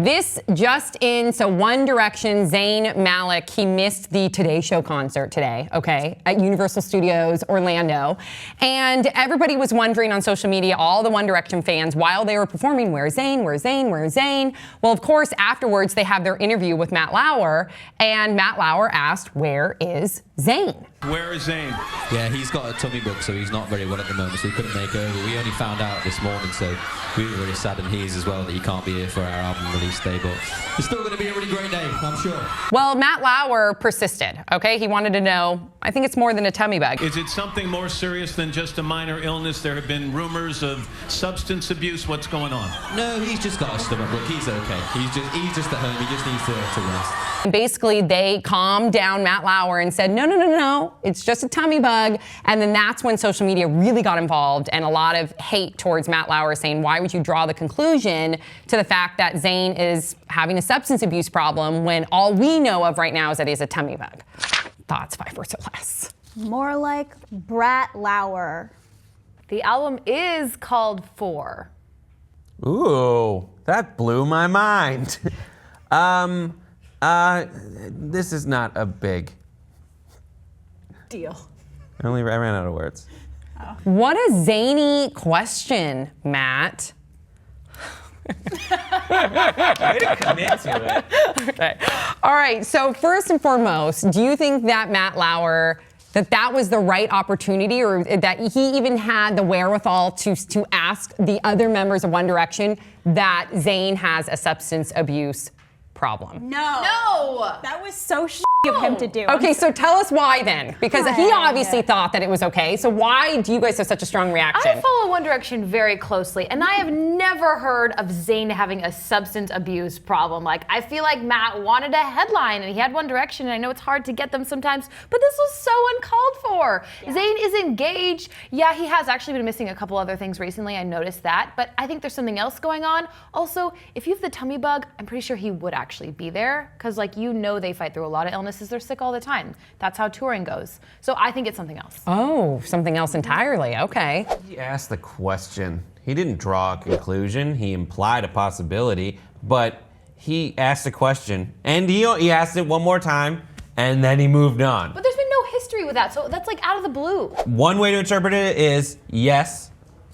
this just in. So One Direction, Zayn Malik, he missed the Today Show concert today, okay, at Universal Studios Orlando. And everybody was wondering on social media, all the One Direction fans, while they were performing, where's Zayn, where's Zayn, where's Zayn? Well, of course, afterwards, they have their interview with Matt Lauer, and Matt Lauer asked, where is Zayn? Where is Zayn? Yeah, he's got a tummy bug, so he's not very well at the moment, so he couldn't make over. We only found out this morning, so we were really sad, and he is as well, that he can't be here for our album release day, but it's still going to be a really great day, I'm sure. Well, Matt Lauer persisted, okay? He wanted to know, I think it's more than a tummy bug. Is it something more serious than just a minor illness? There have been rumors of substance abuse. What's going on? No, he's just got a stomach bug. He's okay. He's just at home. He just needs to rest. And basically, they calmed down Matt Lauer and said, no, it's just a tummy bug. And then that's when social media really got involved, and a lot of hate towards Matt Lauer, saying, why would you draw the conclusion to the fact that Zayn is having a substance abuse problem when all we know of right now is that he's a tummy bug? Thoughts, 5 words or less. More like Brat Lauer. The album is called 4. Ooh, that blew my mind. This is not a big Deal. I ran out of words. Oh. What a zany question, Matt. Way to commit to it. Okay. All right, so first and foremost, do you think that Matt Lauer, that was the right opportunity, or that he even had the wherewithal to ask the other members of One Direction that Zayn has a substance abuse problem? No. That was so of him to do. Okay, so tell us why then, because he obviously thought that it was okay. So why do you guys have such a strong reaction? I follow One Direction very closely, and I have never heard of Zayn having a substance abuse problem. Like, I feel like Matt wanted a headline, and he had One Direction, and I know it's hard to get them sometimes, but this was so uncalled for. Yeah. Zayn is engaged. Yeah, he has actually been missing a couple other things recently. I noticed that, but I think there's something else going on. Also, if you have the tummy bug, I'm pretty sure he would actually be there, because they fight through a lot of illnesses. They're sick all the time. That's how touring goes. So I think it's something else. Oh, something else entirely. Okay. He asked the question. He didn't draw a conclusion. He implied a possibility, but he asked a question, and he asked it one more time, and then he moved on. But there's been no history with that, so that's like out of the blue. One way to interpret it is, yes,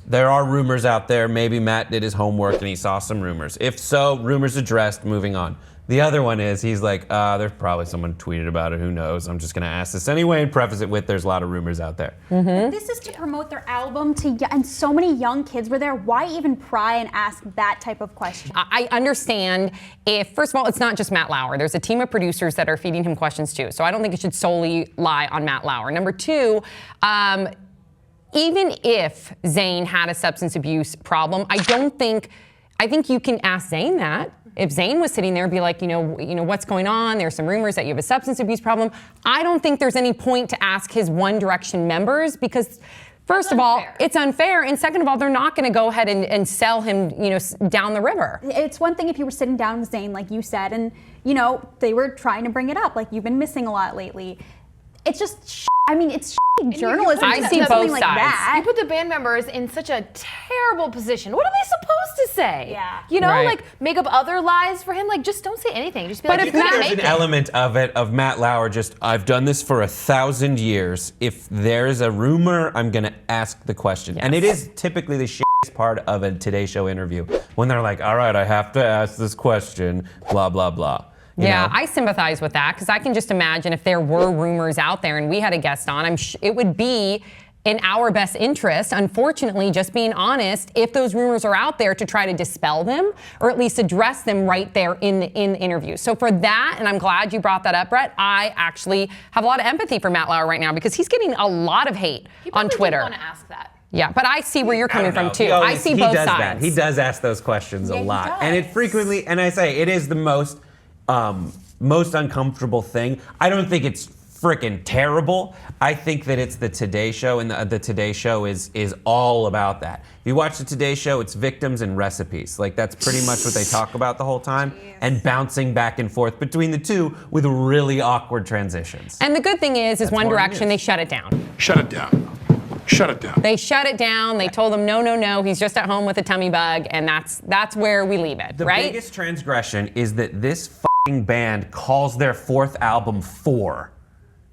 there are rumors out there. Maybe Matt did his homework and he saw some rumors. If so, rumors addressed, moving on. The other one is, he's like, there's probably someone tweeted about it, who knows? I'm just gonna ask this anyway, and preface it with, there's a lot of rumors out there. Mm-hmm. This is to promote their album, and so many young kids were there. Why even pry and ask that type of question? I understand if, first of all, it's not just Matt Lauer. There's a team of producers that are feeding him questions too. So I don't think it should solely lie on Matt Lauer. Number two, even if Zayn had a substance abuse problem, I think you can ask Zayn that. If Zayn was sitting there and be like, what's going on? There's some rumors that you have a substance abuse problem. I don't think there's any point to ask his One Direction members, because first of all, it's unfair. And second of all, they're not going to go ahead and sell him, down the river. It's one thing if you were sitting down with Zayn, like you said, and, they were trying to bring it up, like, you've been missing a lot lately. It's just it's journalism. I see both sides. Like that. You put the band members in such a terrible position. What are they supposed to say? Yeah. Like, make up other lies for him? Like, just don't say anything. Just be but like, if there's an element of Matt Lauer I've done this for 1,000 years. If there's a rumor, I'm gonna ask the question. Yes. And it is typically the shittiest part of a Today Show interview, when they're like, all right, I have to ask this question, blah, blah, blah. Yeah, I sympathize with that, because I can just imagine if there were rumors out there and we had a guest on, it would be in our best interest, unfortunately, just being honest, if those rumors are out there, to try to dispel them, or at least address them right there in the interview. So for that, and I'm glad you brought that up, Brett, I actually have a lot of empathy for Matt Lauer right now, because he's getting a lot of hate on Twitter. Didn't want to ask that. Yeah, but I see where you're coming from too. I see both sides. That. He does ask those questions a lot, and it frequently, and I say it is the most uncomfortable thing. I don't think it's freaking terrible. I think that it's the Today Show, and the Today Show is all about that. If you watch the Today Show, it's victims and recipes. Like, that's pretty much what they talk about the whole time, and bouncing back and forth between the two with really awkward transitions. And the good thing is One Direction, they shut it down. Shut it down. Shut it down. They shut it down. They told him, no, no, no, he's just at home with a tummy bug, and that's where we leave it, The right? biggest transgression is that this f***ing band calls their 4th album 4.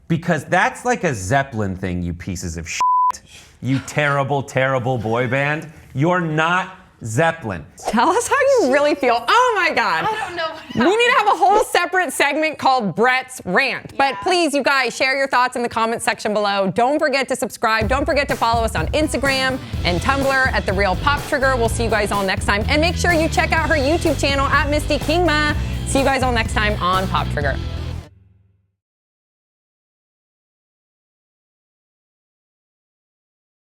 Because that's like a Zeppelin thing, you pieces of shit. You terrible, terrible boy band. You're not Zeppelin. Tell us how you really feel. Oh my God. I don't know. We need to have a whole separate segment called Brett's Rant. But please, you guys, share your thoughts in the comment section below. Don't forget to subscribe. Don't forget to follow us on Instagram and Tumblr at The Real Pop Trigger. We'll see you guys all next time. And make sure you check out her YouTube channel at Misty Kingma. See you guys all next time on Pop Trigger.